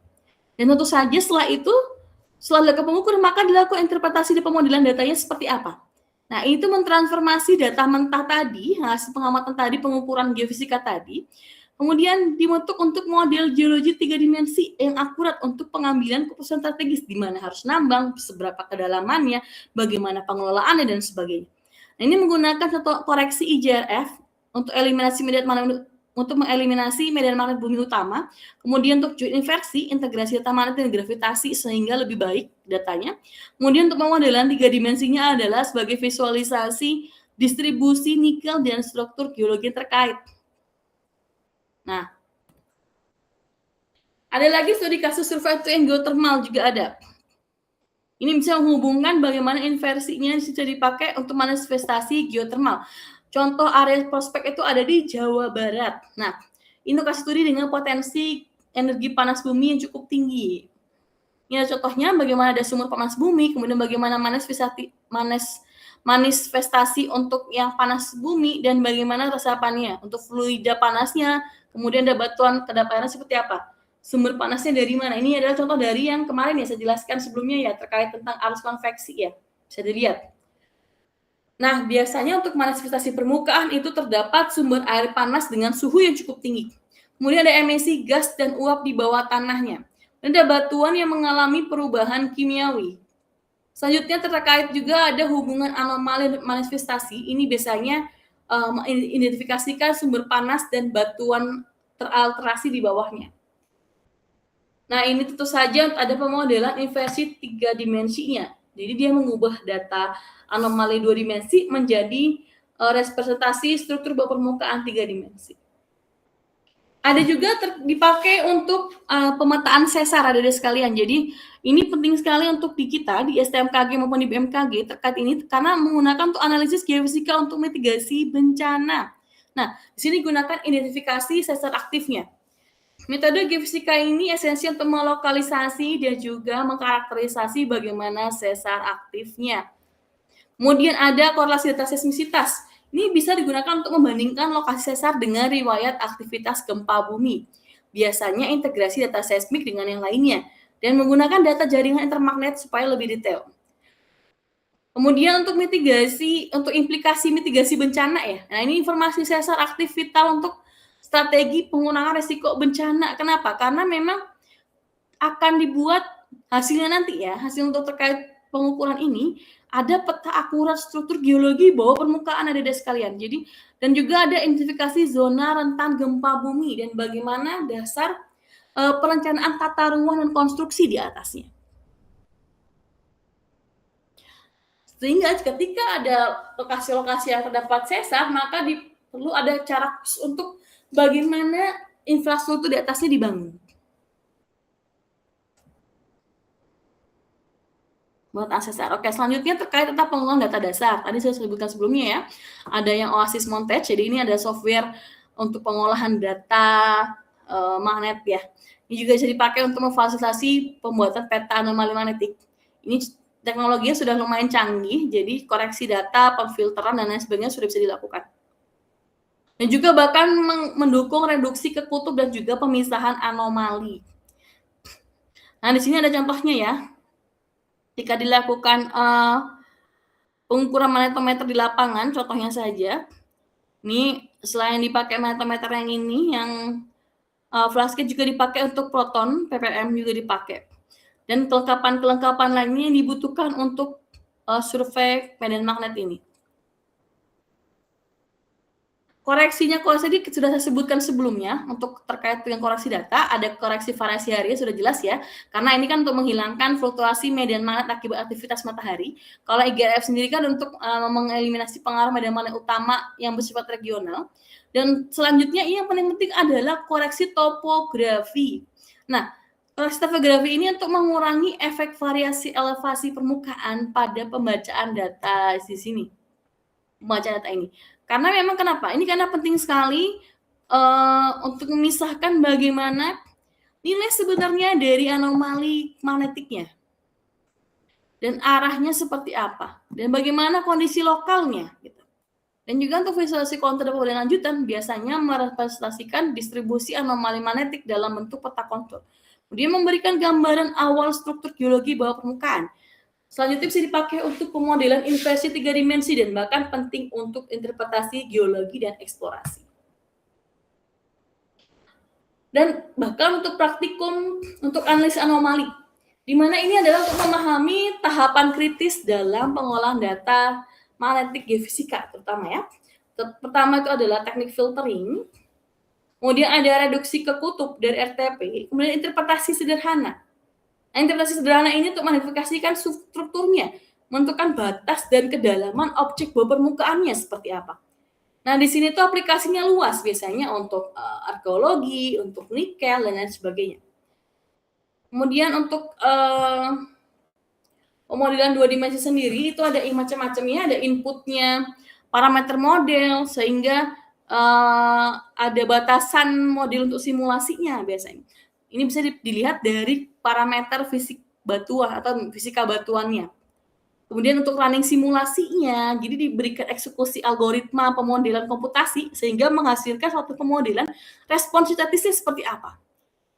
Dan tentu saja setelah itu, setelah dilakukan pengukuran, maka dilakukan interpretasi di pemodelan datanya seperti apa. Nah, itu mentransformasi data mentah tadi, hasil pengamatan tadi, pengukuran geofisika tadi, kemudian dibentuk untuk model geologi 3 dimensi yang akurat untuk pengambilan keputusan strategis, di mana harus nambang, seberapa kedalamannya, bagaimana pengelolaannya, dan sebagainya. Nah, ini menggunakan satu koreksi IJRF untuk mengeliminasi medan magnet bumi utama, kemudian untuk joint inversi, integrasi data magnet dan gravitasi sehingga lebih baik datanya. Kemudian untuk pemodelan 3 dimensinya adalah sebagai visualisasi distribusi nikel dan struktur geologi terkait. Nah, ada lagi studi kasus survei yang geothermal juga ada. Ini bisa menghubungkan bagaimana inversinya bisa dipakai untuk manifestasi geothermal. Contoh area prospek itu ada di Jawa Barat. Nah, ini kasus studi dengan potensi energi panas bumi yang cukup tinggi. Ini contohnya bagaimana ada sumur panas bumi, kemudian bagaimana manifestasi untuk yang panas bumi, dan bagaimana resapannya untuk fluida panasnya, kemudian ada batuan kedapatan seperti apa, sumber panasnya dari mana. Ini adalah contoh dari yang kemarin ya saya jelaskan sebelumnya ya, terkait tentang arus konveksi ya, bisa dilihat. Nah, biasanya untuk manifestasi permukaan itu terdapat sumber air panas dengan suhu yang cukup tinggi. Kemudian ada emisi gas dan uap di bawah tanahnya. Dan ada batuan yang mengalami perubahan kimiawi. Selanjutnya terkait juga ada hubungan anomali manifestasi. Ini biasanya mengidentifikasikan sumber panas dan batuan teralterasi di bawahnya. Nah, ini tentu saja ada pemodelan inversi 3 dimensinya. Jadi dia mengubah data anomali 2 dimensi menjadi representasi struktur bawah permukaan 3 dimensi. Ada juga dipakai untuk pemetaan sesar, ada sekalian. Jadi ini penting sekali untuk di kita di STMKG maupun di BMKG terkait ini karena menggunakan untuk analisis geofisika untuk mitigasi bencana. Nah, di sini gunakan identifikasi sesar aktifnya. Metode geofisika ini esensial untuk melokalisasi dan juga mengkarakterisasi bagaimana sesar aktifnya. Kemudian ada korelasi data seismisitas. Ini bisa digunakan untuk membandingkan lokasi sesar dengan riwayat aktivitas gempa bumi. Biasanya integrasi data seismik dengan yang lainnya dan menggunakan data jaringan intermagnet supaya lebih detail. Kemudian untuk implikasi mitigasi bencana ya. Nah, ini informasi sesar aktif vital untuk strategi pengurangan risiko bencana. Kenapa? Karena memang akan dibuat hasilnya nanti ya, hasil untuk terkait pengukuran ini ada peta akurat struktur geologi bawah permukaan ada sekalian. Jadi dan juga ada identifikasi zona rentan gempa bumi dan bagaimana dasar perencanaan tata ruang dan konstruksi di atasnya. Sehingga ketika ada lokasi-lokasi yang terdapat sesar, maka perlu ada cara untuk bagaimana infrastruktur di atasnya dibangun. Buat sesar. Oke, selanjutnya terkait tentang pengolahan data dasar. Tadi saya sebutkan sebelumnya ya. Ada yang Oasis Montage, jadi ini ada software untuk pengolahan data magnet ya. Ini juga bisa dipakai untuk memfasilitasi pembuatan peta anomali magnetik. Ini teknologinya sudah lumayan canggih, jadi koreksi data, pemfilteran, dan lain sebagainya sudah bisa dilakukan. Dan juga bahkan mendukung reduksi ke kutub dan juga pemisahan anomali. Nah, di sini ada contohnya ya. Jika dilakukan pengukuran magnetometer di lapangan, contohnya saja, ini selain dipakai magnetometer yang ini, yang flasket juga dipakai untuk proton, ppm juga dipakai. Dan kelengkapan lainnya yang dibutuhkan untuk survei medan magnet ini. Koreksinya kalau tadi sudah saya sebutkan sebelumnya, untuk terkait dengan koreksi data, ada koreksi variasi harian sudah jelas ya, karena ini kan untuk menghilangkan fluktuasi medan magnet akibat aktivitas matahari. Kalau IGRF sendiri kan untuk mengeliminasi pengaruh medan magnet utama yang bersifat regional. Dan selanjutnya yang paling penting adalah koreksi topografi. Nah, koreksi topografi ini untuk mengurangi efek variasi elevasi permukaan pada pembacaan data di sini. Pembacaan data ini. Karena memang kenapa? Ini karena penting sekali untuk memisahkan bagaimana nilai sebenarnya dari anomali magnetiknya. Dan arahnya seperti apa. Dan bagaimana kondisi lokalnya. Gitu. Dan juga untuk visualisasi kontur dan lanjutan, biasanya merepresentasikan distribusi anomali magnetik dalam bentuk peta kontur. Kemudian memberikan gambaran awal struktur geologi bawah permukaan. Selanjutnya bisa dipakai untuk pemodelan inversi 3 dimensi dan bahkan penting untuk interpretasi geologi dan eksplorasi. Dan bahkan untuk praktikum untuk analisis anomali, di mana ini adalah untuk memahami tahapan kritis dalam pengolahan data magnetik geofisika terutama ya. Pertama itu adalah teknik filtering, kemudian ada reduksi ke kutub dari RTP, kemudian interpretasi sederhana. Nah, interpretasi sederhana ini untuk mengidentifikasikan strukturnya, menentukan batas dan kedalaman objek bawah permukaannya seperti apa. Nah, di sini tuh aplikasinya luas, biasanya untuk arkeologi, untuk nikel, dan lain sebagainya. Kemudian untuk pemodelan 2 dimensi sendiri, itu ada macam-macamnya, ada inputnya, parameter model, sehingga ada batasan model untuk simulasinya biasanya. Ini bisa dilihat dari parameter fisik batuan atau fisika batuannya. Kemudian untuk running simulasinya, jadi diberikan eksekusi algoritma pemodelan komputasi sehingga menghasilkan suatu pemodelan respon sintetisnya seperti apa.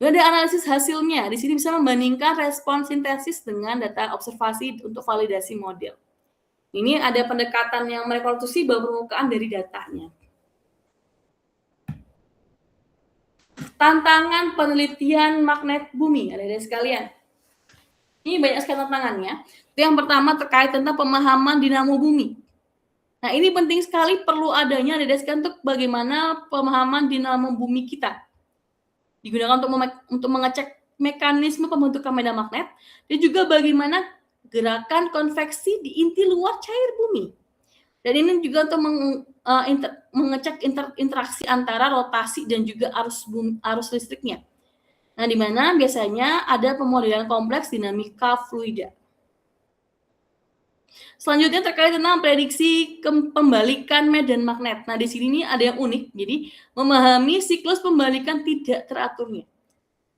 Dan ada analisis hasilnya. Di sini bisa membandingkan respon sintesis dengan data observasi untuk validasi model. Ini ada pendekatan yang merekonstruksi bawah permukaan dari datanya. Tantangan penelitian magnet bumi, adik-adik sekalian. Ini banyak sekali tantangannya. Yang pertama terkait tentang pemahaman dinamo bumi. Nah, ini penting sekali, perlu adanya adik-adik sekalian untuk bagaimana pemahaman dinamo bumi kita. Digunakan untuk mengecek mekanisme pembentukan medan magnet dan juga bagaimana gerakan konveksi di inti luar cair bumi. Dan ini juga untuk mengecek interaksi antara rotasi dan juga arus listriknya. Nah, di mana biasanya ada pemodelan kompleks dinamika fluida. Selanjutnya terkait tentang prediksi pembalikan medan magnet. Nah, di sini nih ada yang unik. Jadi, memahami siklus pembalikan tidak teraturnya.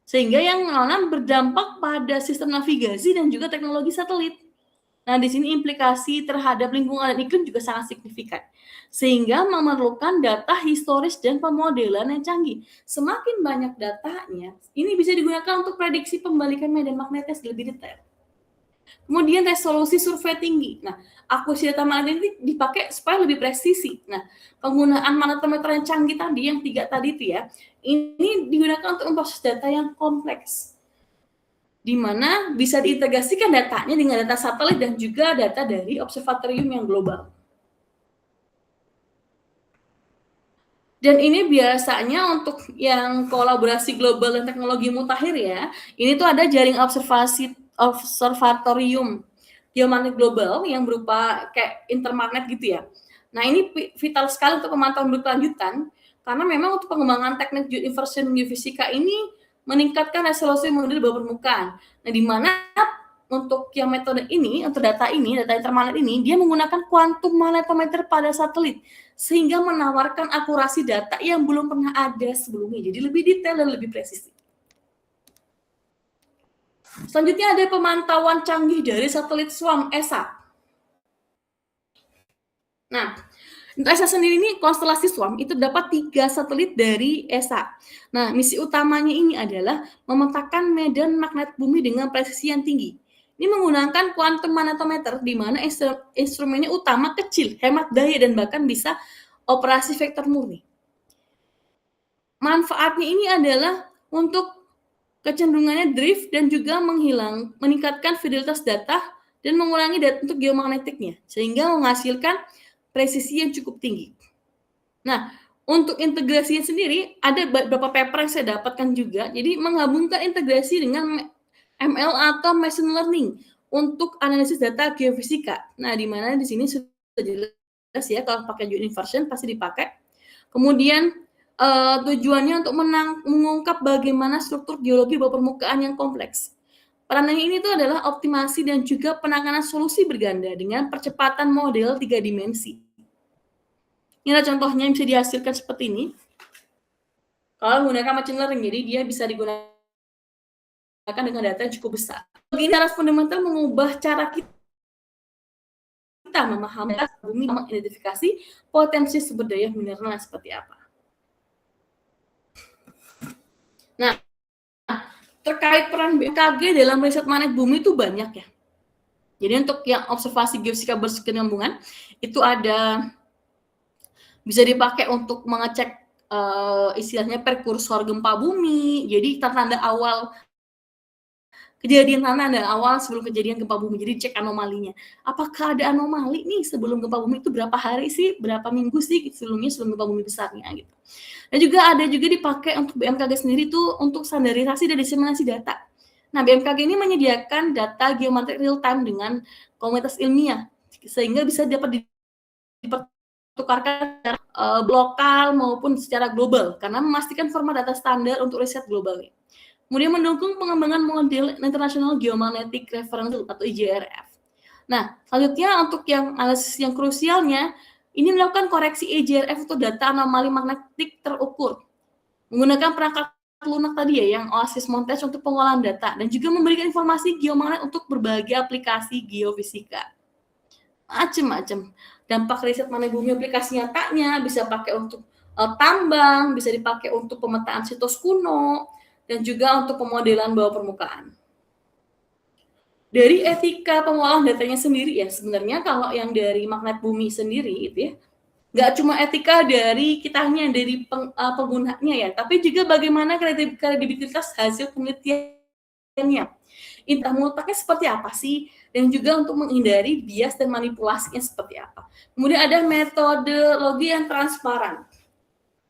Sehingga yang mana berdampak pada sistem navigasi dan juga teknologi satelit. Nah, di sini implikasi terhadap lingkungan dan iklim juga sangat signifikan. Sehingga memerlukan data historis dan pemodelan yang canggih. Semakin banyak datanya, ini bisa digunakan untuk prediksi pembalikan medan magnetnya lebih detail. Kemudian resolusi survei tinggi. Nah, akuisisi data magnetik ini dipakai supaya lebih presisi. Nah, penggunaan magnetometer yang canggih tadi, yang 3 tadi itu ya, ini digunakan untuk memproses data yang kompleks. Di mana bisa diintegrasikan datanya dengan data satelit dan juga data dari observatorium yang global. Dan ini biasanya untuk yang kolaborasi global dan teknologi mutakhir ya, ini tuh ada jaring observatorium geomagnetik global yang berupa kayak intermagnet gitu ya. Nah, ini vital sekali untuk pemantauan berkelanjutan karena memang untuk pengembangan teknik inversion geofisika ini meningkatkan resolusi model bawah permukaan. Nah, di mana untuk yang metode ini, untuk data intermagnet ini, dia menggunakan quantum magnetometer pada satelit sehingga menawarkan akurasi data yang belum pernah ada sebelumnya. Jadi lebih detail dan lebih presisi. Selanjutnya ada pemantauan canggih dari satelit SWAM ESA. Nah, untuk ESA sendiri ini konstelasi SWAM itu dapat 3 satelit dari ESA. Nah, misi utamanya ini adalah memetakan medan magnet bumi dengan presisi yang tinggi. Ini menggunakan quantum magnetometer di mana instrumennya utama kecil, hemat daya dan bahkan bisa operasi vektor murni. Manfaatnya ini adalah untuk kecenderungannya drift dan juga meningkatkan fidelitas data dan mengurangi data untuk geomagnetiknya sehingga menghasilkan presisi yang cukup tinggi. Nah, untuk integrasinya sendiri ada beberapa paper yang saya dapatkan juga. Jadi menggabungkan integrasi dengan ML atau machine learning untuk analisis data geofisika. Nah, di mana di sini sudah jelas ya kalau pakai joint inversion pasti dipakai. Kemudian tujuannya untuk mengungkap bagaimana struktur geologi bawah permukaan yang kompleks. Peranannya ini tuh adalah optimasi dan juga penanganan solusi berganda dengan percepatan model 3 dimensi. Ini adalah contohnya yang bisa dihasilkan seperti ini. Kalau menggunakan machine learning, jadi dia bisa digunakan dengan data yang cukup besar. Begini cara fundamental mengubah cara kita memahami bumi, mengidentifikasi potensi sumber daya mineral seperti apa. Nah, terkait peran BMKG dalam riset magnet bumi itu banyak ya. Jadi untuk yang observasi geofisika berkesinambungan itu ada bisa dipakai untuk mengecek istilahnya prekursor gempa bumi. Jadi tanda awal kejadian tanda awal sebelum kejadian gempa bumi. Jadi cek anomalinya. Apakah ada anomali nih sebelum gempa bumi itu berapa hari sih, berapa minggu sih sebelum gempa bumi besarnya gitu. Dan juga ada juga dipakai untuk BMKG sendiri tuh untuk standarisasi dan diseminasi data. Nah, BMKG ini menyediakan data geometrik real time dengan komunitas ilmiah sehingga bisa dapat dipertukarkan secara lokal maupun secara global karena memastikan format data standar untuk riset globalnya. Kemudian mendukung pengembangan model International Geomagnetic Reference atau IGRF. Nah, selanjutnya untuk yang analisis yang krusialnya, ini melakukan koreksi IGRF untuk data anomali magnetik terukur. Menggunakan perangkat lunak tadi ya, yang Oasis Montes untuk pengolahan data, dan juga memberikan informasi geomagnet untuk berbagai aplikasi geofisika. Macam-macam. Dampak riset magnet bumi aplikasi nyatanya bisa pakai untuk tambang, bisa dipakai untuk pemetaan situs kuno, dan juga untuk pemodelan bawah permukaan. Dari etika pengolahan datanya sendiri ya, sebenarnya kalau yang dari magnet bumi sendiri itu ya, nggak cuma etika dari kitanya, dari penggunanya ya, tapi juga bagaimana kredibilitas hasil penelitiannya. Indah mutlaknya seperti apa sih, dan juga untuk menghindari bias dan manipulasinya seperti apa. Kemudian ada metodologi yang transparan.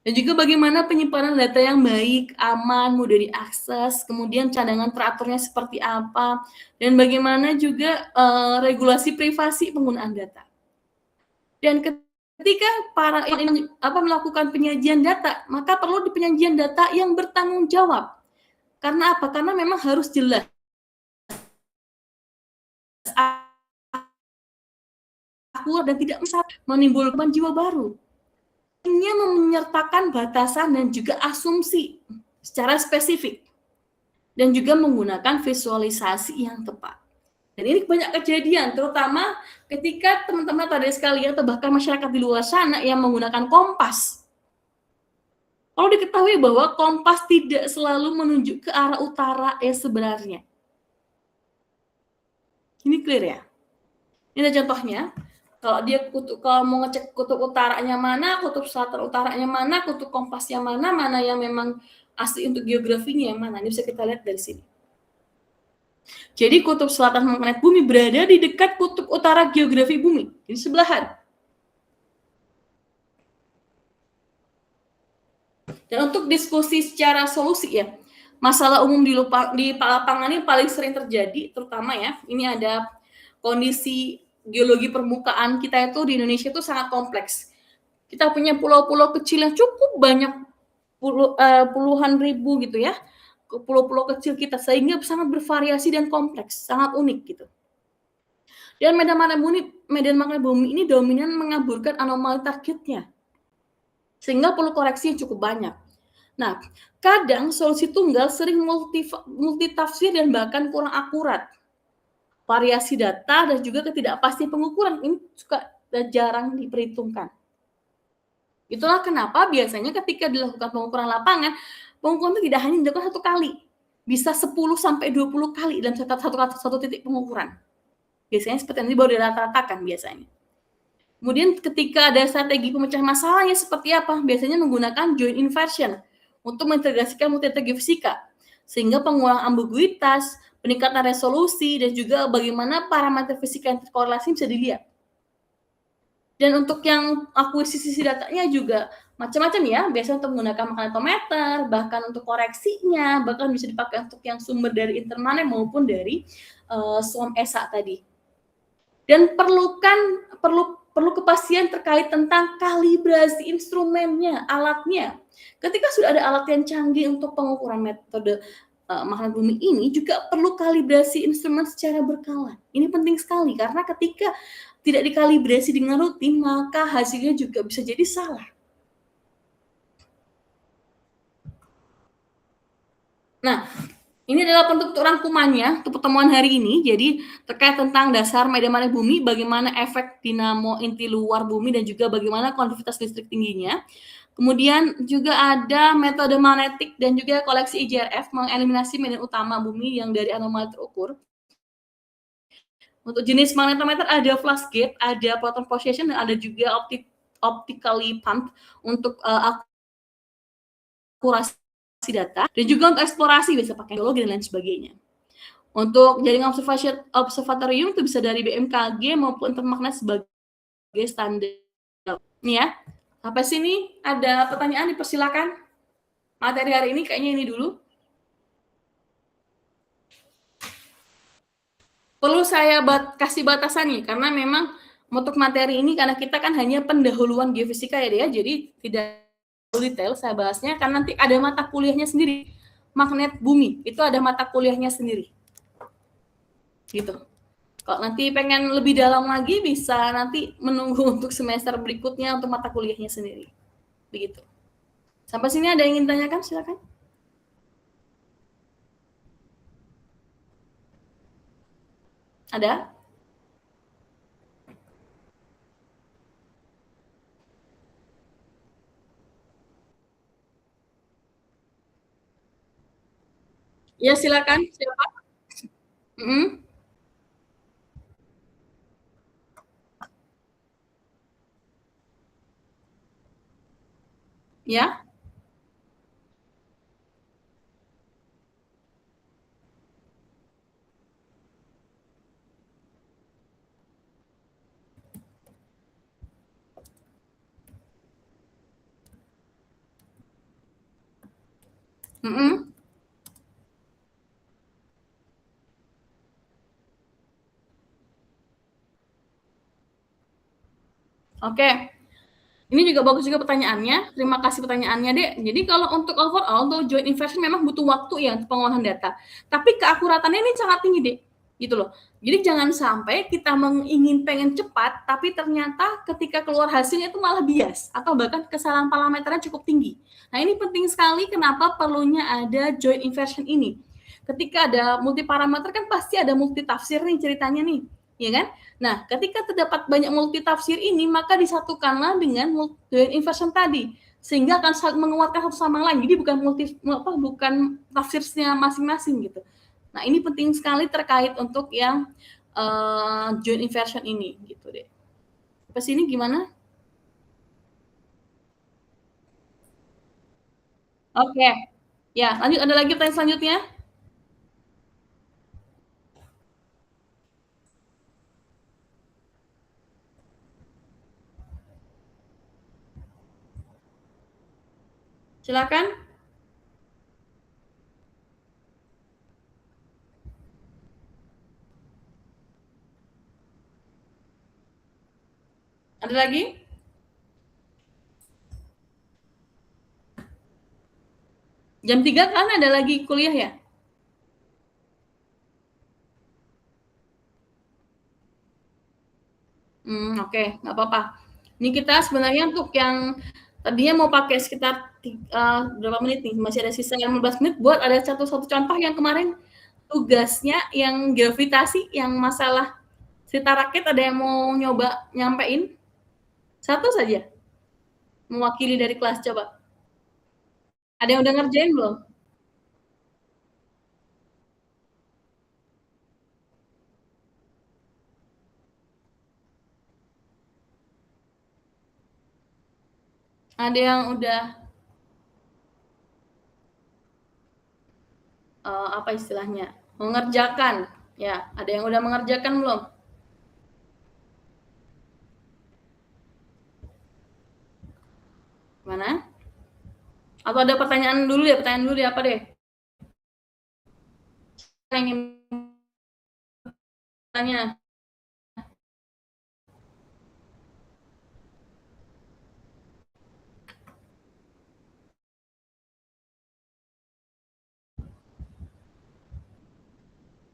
Dan juga bagaimana penyimpanan data yang baik, aman, mudah diakses, kemudian cadangan teraturnya seperti apa, dan bagaimana juga regulasi privasi penggunaan data. Dan ketika para melakukan penyajian data, maka perlu penyajian data yang bertanggung jawab. Karena apa? Karena memang harus jelas akurat dan tidak menimbulkan jiwa baru. Ini menyertakan batasan dan juga asumsi secara spesifik dan juga menggunakan visualisasi yang tepat. Dan ini banyak kejadian, terutama ketika teman-teman tadi sekalian atau bahkan masyarakat di luar sana yang menggunakan kompas. Kalau diketahui bahwa kompas tidak selalu menunjuk ke arah utara sebenarnya. Ini clear ya? Ini ada contohnya. Kalau dia kalau mau ngecek kutub utaranya mana, kutub selatan utaranya mana, kutub kompasnya mana, mana yang memang asli untuk geografinya yang mana. Ini bisa kita lihat dari sini. Jadi kutub selatan planet Bumi berada di dekat kutub utara geografi Bumi, di sebelahan. Dan untuk diskusi secara solusi ya, masalah umum di lapangan ini paling sering terjadi, terutama ya, ini ada kondisi geologi permukaan kita itu di Indonesia itu sangat kompleks. Kita punya pulau-pulau kecil yang cukup banyak, puluhan ribu gitu ya, pulau-pulau kecil kita, sehingga sangat bervariasi dan kompleks, sangat unik gitu. Dan medan magnet bumi ini dominan mengaburkan anomali targetnya, sehingga perlu koreksi yang cukup banyak. Nah, kadang solusi tunggal sering multitafsir dan bahkan kurang akurat. Variasi data dan juga ketidakpastian pengukuran ini suka jarang diperhitungkan. Itulah kenapa biasanya ketika dilakukan pengukuran lapangan, pengukuran itu tidak hanya dilakukan satu kali, bisa 10 sampai 20 kali dalam satu titik pengukuran. Biasanya seperti ini baru dirata-ratakan biasanya. Kemudian ketika ada strategi pemecahan masalahnya seperti apa? Biasanya menggunakan joint inversion untuk mengintegrasikan multi-data geofisika, sehingga pengurangan ambiguitas, peningkatan resolusi, dan juga bagaimana parameter fisika yang terkorelasi bisa dilihat. Dan untuk yang akuisisi datanya juga macam-macam ya, biasanya untuk menggunakan magnetometer, bahkan untuk koreksinya, bahkan bisa dipakai untuk yang sumber dari Intermanet maupun dari SWAM ESA tadi. Dan perlu kepastian terkait tentang kalibrasi instrumennya, alatnya. Ketika sudah ada alat yang canggih untuk pengukuran metode magnet bumi ini, juga perlu kalibrasi instrumen secara berkala. Ini penting sekali karena ketika tidak dikalibrasi dengan rutin, maka hasilnya juga bisa jadi salah. Nah, ini adalah bentuk rangkumannya untuk pertemuan hari ini. Jadi terkait tentang dasar medan magnet bumi, bagaimana efek dinamo inti luar bumi dan juga bagaimana konductivitas listrik tingginya. Kemudian juga ada metode magnetik dan juga koleksi IJRF mengeliminasi medan utama bumi yang dari anomali terukur. Untuk jenis magnetometer ada flash gate, ada proton pulsation, dan ada juga optically pump untuk akurasi data, dan juga untuk eksplorasi bisa pakai geologi dan lain sebagainya. Untuk jaringan observatorium itu bisa dari BMKG maupun Intermagnet sebagai standar. Ini ya. Sampai sini ada pertanyaan, dipersilakan. Materi hari ini kayaknya ini dulu. Perlu saya kasih batasan nih, karena memang untuk materi ini, karena kita kan hanya pendahuluan geofisika ya dia, jadi tidak detail saya bahasnya, karena nanti ada mata kuliahnya sendiri. Magnet bumi, itu ada mata kuliahnya sendiri. Gitu. Kalau nanti pengen lebih dalam lagi, bisa nanti menunggu untuk semester berikutnya untuk mata kuliahnya sendiri. Begitu. Sampai sini ada yang ingin tanyakan? Silakan. Ada? Ya, silakan. Siapa? Ya. Oke. Ini juga bagus juga pertanyaannya. Terima kasih pertanyaannya, Dek. Jadi kalau untuk overall, untuk joint inversion memang butuh waktu ya untuk pengolahan data. Tapi keakuratannya ini sangat tinggi, Dek. gitu loh. Jadi jangan sampai kita pengen cepat, tapi ternyata ketika keluar hasilnya itu malah bias atau bahkan kesalahan parameternya cukup tinggi. Nah, ini penting sekali kenapa perlunya ada joint inversion ini. Ketika ada multi parameter kan pasti ada multi tafsir nih ceritanya nih, ya kan? Nah, ketika terdapat banyak multi tafsir ini, maka disatukanlah dengan joint inversion tadi, sehingga akan saling menguatkan satu sama lain. Jadi bukan tafsirnya masing-masing gitu. Nah, ini penting sekali terkait untuk yang joint inversion ini gitu deh. Sampai sini gimana? Oke. Ya, lanjut ada lagi pertanyaan selanjutnya? Silakan. Ada lagi? Jam 3 kan ada lagi kuliah ya? Oke, nggak apa-apa. Ini kita sebenarnya untuk yang tadinya mau pakai sekitar berapa menit nih, masih ada sisa 15 menit buat ada satu contoh yang kemarin tugasnya yang gravitasi, yang masalah cerita rakit, ada yang mau nyoba nyampein? Satu saja, mewakili dari kelas, coba. Ada yang udah ngerjain belum? Ada yang udah apa istilahnya? Mengerjakan. Ya, ada yang udah mengerjakan belum? Mana? Atau ada pertanyaan dulu ya? Pertanyaan dulu ya apa deh? Yang ingin tanya?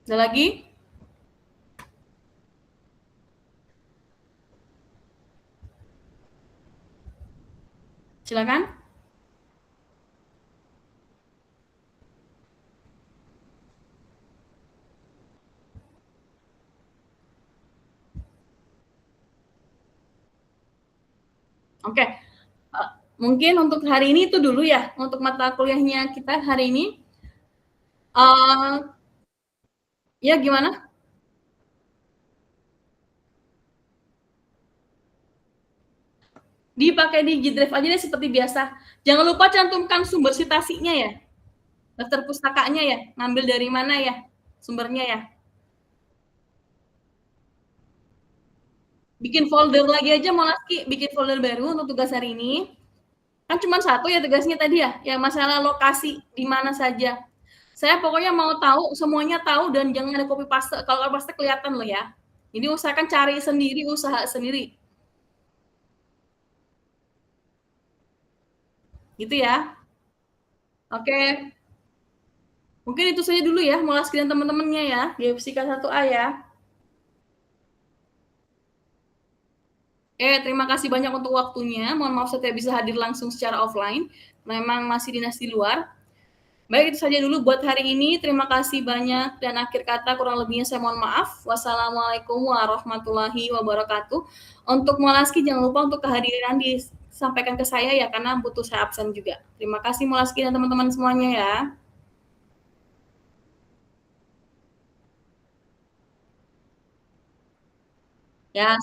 Ada lagi? Silakan. Oke. Mungkin untuk hari ini itu dulu ya, untuk mata kuliahnya kita hari ini. Ya gimana? Dipakai di G Drive aja deh seperti biasa. Jangan lupa cantumkan sumber citasinya ya. Daftar pustakanya ya. Ngambil dari mana ya sumbernya ya. Bikin folder lagi aja Molaski, bikin folder baru untuk tugas hari ini. Kan cuma satu ya tugasnya tadi ya, yang masalah lokasi di mana saja. Saya pokoknya mau tahu, semuanya tahu dan jangan ada copy paste. Kalau copy paste kelihatan loh ya. Jadi usahakan cari sendiri, usaha sendiri. Gitu ya. Oke. Mungkin itu saja dulu ya, Molaski dan teman-temannya ya, Geofisika 1A ya. Terima kasih banyak untuk waktunya. Mohon maaf saya tidak bisa hadir langsung secara offline. Memang masih dinas di luar. Baik, itu saja dulu buat hari ini. Terima kasih banyak dan akhir kata kurang lebihnya saya mohon maaf. Wassalamualaikum warahmatullahi wabarakatuh. Untuk Molaski jangan lupa untuk kehadiran disampaikan ke saya ya karena butuh saya absen juga. Terima kasih Molaski dan teman-teman semuanya ya. Ya,